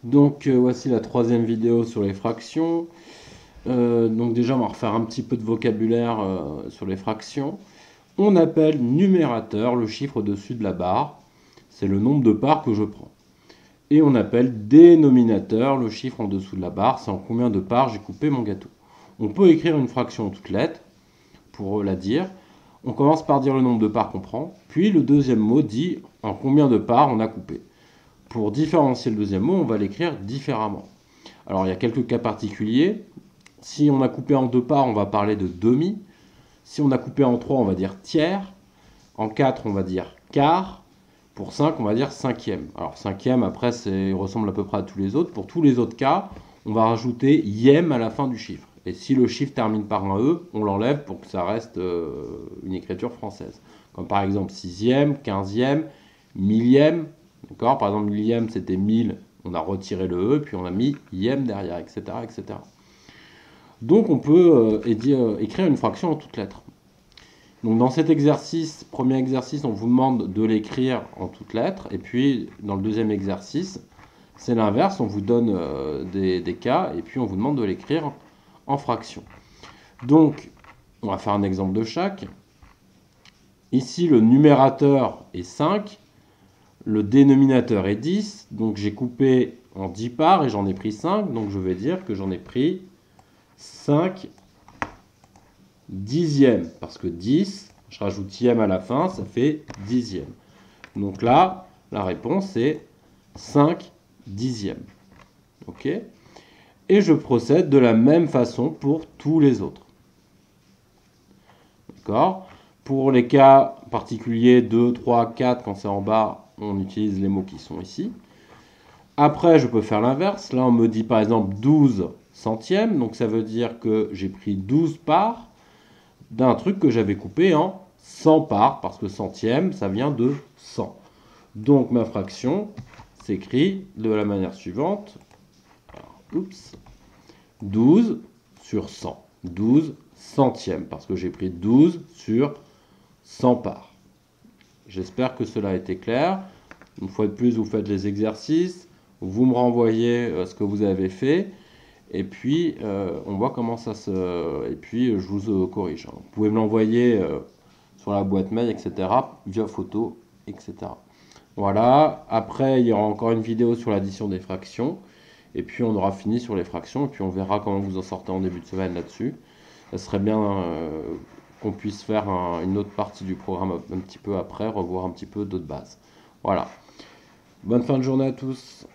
Donc voici la troisième vidéo sur les fractions. Donc déjà on va refaire un petit peu de vocabulaire sur les fractions. On appelle numérateur le chiffre au-dessus de la barre. C'est le nombre de parts que je prends. Et on appelle dénominateur le chiffre en dessous de la barre. C'est en combien de parts j'ai coupé mon gâteau. On peut écrire une fraction en toutes lettres pour la dire. On commence par dire le nombre de parts qu'on prend. Puis le deuxième mot dit en combien de parts on a coupé. Pour différencier le deuxième mot, on va l'écrire différemment. Alors il y a quelques cas particuliers. Si on a coupé en deux parts, on va parler de demi. Si on a coupé en trois, on va dire tiers. En quatre, on va dire quart. Pour 5, on va dire cinquième. Alors cinquième, après, il ressemble à peu près à tous les autres. Pour tous les autres cas, on va rajouter ième à la fin du chiffre. Et si le chiffre termine par un E, on l'enlève pour que ça reste une écriture française. Comme par exemple sixième, quinzième, millième. D'accord. Par exemple, millième, c'était 1000, on a retiré le E, puis on a mis ième derrière, etc., etc. Donc on peut écrire une fraction en toutes lettres. Donc dans cet exercice, premier exercice, on vous demande de l'écrire en toutes lettres. Et puis dans le deuxième exercice, c'est l'inverse, on vous donne des cas, et puis on vous demande de l'écrire en fractions. Donc, on va faire un exemple de chaque. Ici, le numérateur est 5. Le dénominateur est 10, donc j'ai coupé en 10 parts et j'en ai pris 5, donc je vais dire que j'en ai pris 5 dixièmes, parce que 10, je rajoute ième à la fin, ça fait dixième. Donc là, la réponse est 5 dixièmes. Ok? Et je procède de la même façon pour tous les autres. D'accord? Pour les cas particuliers 2, 3, 4, quand c'est en bas, on utilise les mots qui sont ici. Après, je peux faire l'inverse. Là, on me dit par exemple 12 centièmes. Donc, ça veut dire que j'ai pris 12 parts d'un truc que j'avais coupé en 100 parts. Parce que centième, ça vient de 100. Donc, ma fraction s'écrit de la manière suivante. Alors, oups. 12 sur 100. 12 centièmes. Parce que j'ai pris 12 sur 100 parts. J'espère que cela a été clair. Une fois de plus, vous faites les exercices. Vous me renvoyez ce que vous avez fait. Et puis, on voit comment ça se... Et puis, je vous corrige. Vous pouvez me l'envoyer sur la boîte mail, etc. Via photo, etc. Voilà. Après, il y aura encore une vidéo sur l'addition des fractions. Et puis, on aura fini sur les fractions. Et puis, on verra comment vous en sortez en début de semaine là-dessus. Ça serait bien qu'on puisse faire une autre partie du programme un petit peu après, revoir un petit peu d'autres bases. Voilà. Bonne fin de journée à tous.